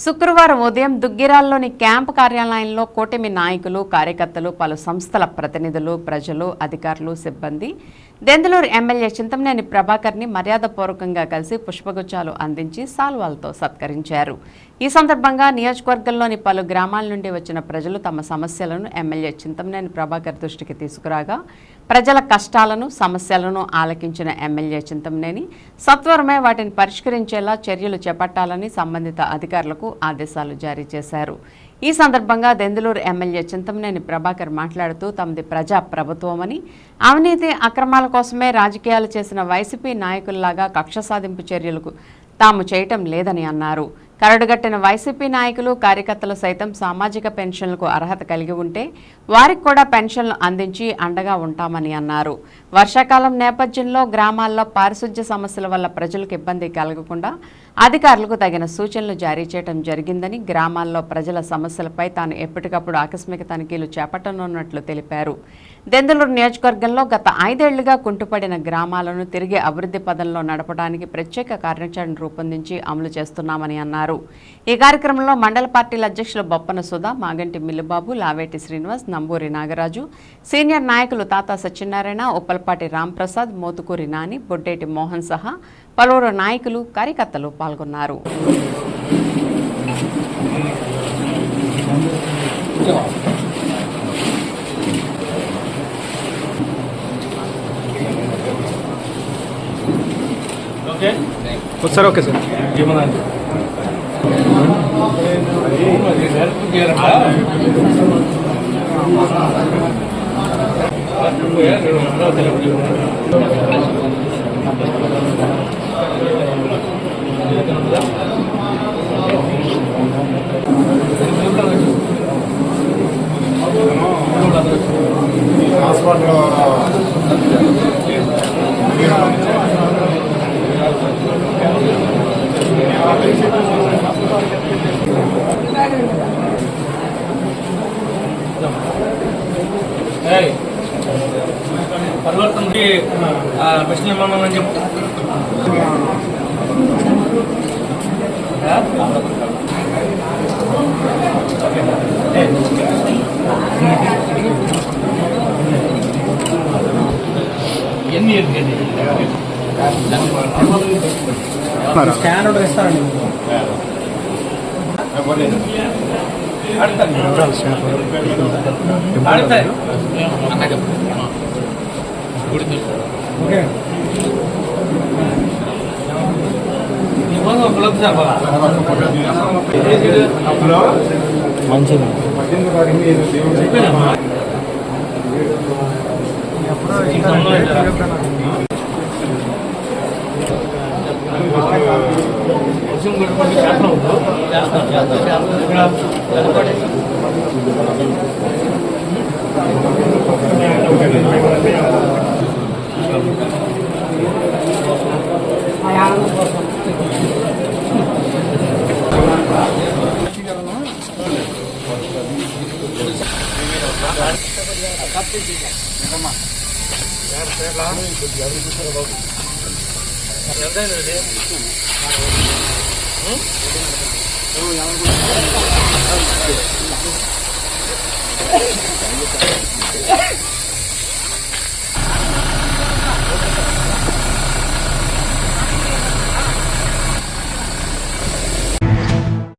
శుక్రవారం ఉదయం దుగ్గిరాల్లోని క్యాంపు కార్యాలయంలో కూటమి నాయకులు, కార్యకర్తలు, పలు సంస్థల ప్రతినిధులు, ప్రజలు, అధికారులు, సిబ్బంది దెందులూరు ఎమ్మెల్యే చింతమనేని ప్రభాకర్ని మర్యాదపూర్వకంగా కలిసి పుష్పగుచ్చాలు అందించి సాల్వాలతో సత్కరించారు. ఈ సందర్భంగా నియోజకవర్గంలోని పలు గ్రామాల నుండి వచ్చిన ప్రజలు తమ సమస్యలను ఎమ్మెల్యే చింతమనేని ప్రభాకర్ దృష్టికి తీసుకురాగా ప్రజల కష్టాలను, సమస్యలను ఆలకించిన ఎమ్మెల్యే చింతమనేని సత్వరమే వాటిని పరిష్కరించేలా చర్యలు చేపట్టాలని సంబంధిత అధికారులకు ఆదేశాలు జారీ చేశారు. ఈ సందర్భంగా దెందులూరు ఎమ్మెల్యే చింతమనేని ప్రభాకర్ మాట్లాడుతూ తమది ప్రజా ప్రభుత్వమని, అవినీతి అక్రమాల కోసమే రాజకీయాలు చేసిన వైసీపీ నాయకుల్లాగా కక్ష సాధింపు చర్యలకు తాము చేయటం లేదని అన్నారు. కరడుగట్టిన వైసీపీ నాయకులు, కార్యకర్తలు సైతం సామాజిక పెన్షన్లకు అర్హత కలిగి ఉంటే వారికి కూడా పెన్షన్లు అందించి అండగా ఉంటామని అన్నారు. వర్షాకాలం నేపథ్యంలో గ్రామాల్లో పారిశుధ్య సమస్యల వల్ల ప్రజలకు ఇబ్బంది కలగకుండా అధికారులకు తగిన సూచనలు జారీ చేయడం జరిగిందని, గ్రామాల్లో ప్రజల సమస్యలపై తాను ఎప్పటికప్పుడు ఆకస్మిక తనిఖీలు చేపట్టనున్నట్లు తెలిపారు. దెందులూరు నియోజకవర్గంలో గత 5 ఏళ్లుగా కుంటుపడిన గ్రామాలను తిరిగి అభివృద్ధి పదంలో నడపడానికి ప్రత్యేక కార్యాచరణ రూపొందించి అమలు చేస్తున్నామని అన్నారు. ఈ కార్యక్రమంలో మండల పార్టీల అధ్యక్షులు బొప్పన సుధా, మాగంటి మిల్లుబాబు, లావేటి శ్రీనివాస్, నంబూరి నాగరాజు, సీనియర్ నాయకులు తాతా సత్యనారాయణ, ఉప్పలపాటి రాంప్రసాద్, మోతుకూరి నాని, బొడ్డేటి మోహన్ సహా పలువురు నాయకులు, కార్యకర్తలు పాల్గొన్నారు. సార్ ఓకే సార్ పరివర్తన ప్రశ్న ఏమన్నా చెప్పు. ఎన్ని స్కాన్ ఇస్తారండి. మంచిది ఎంత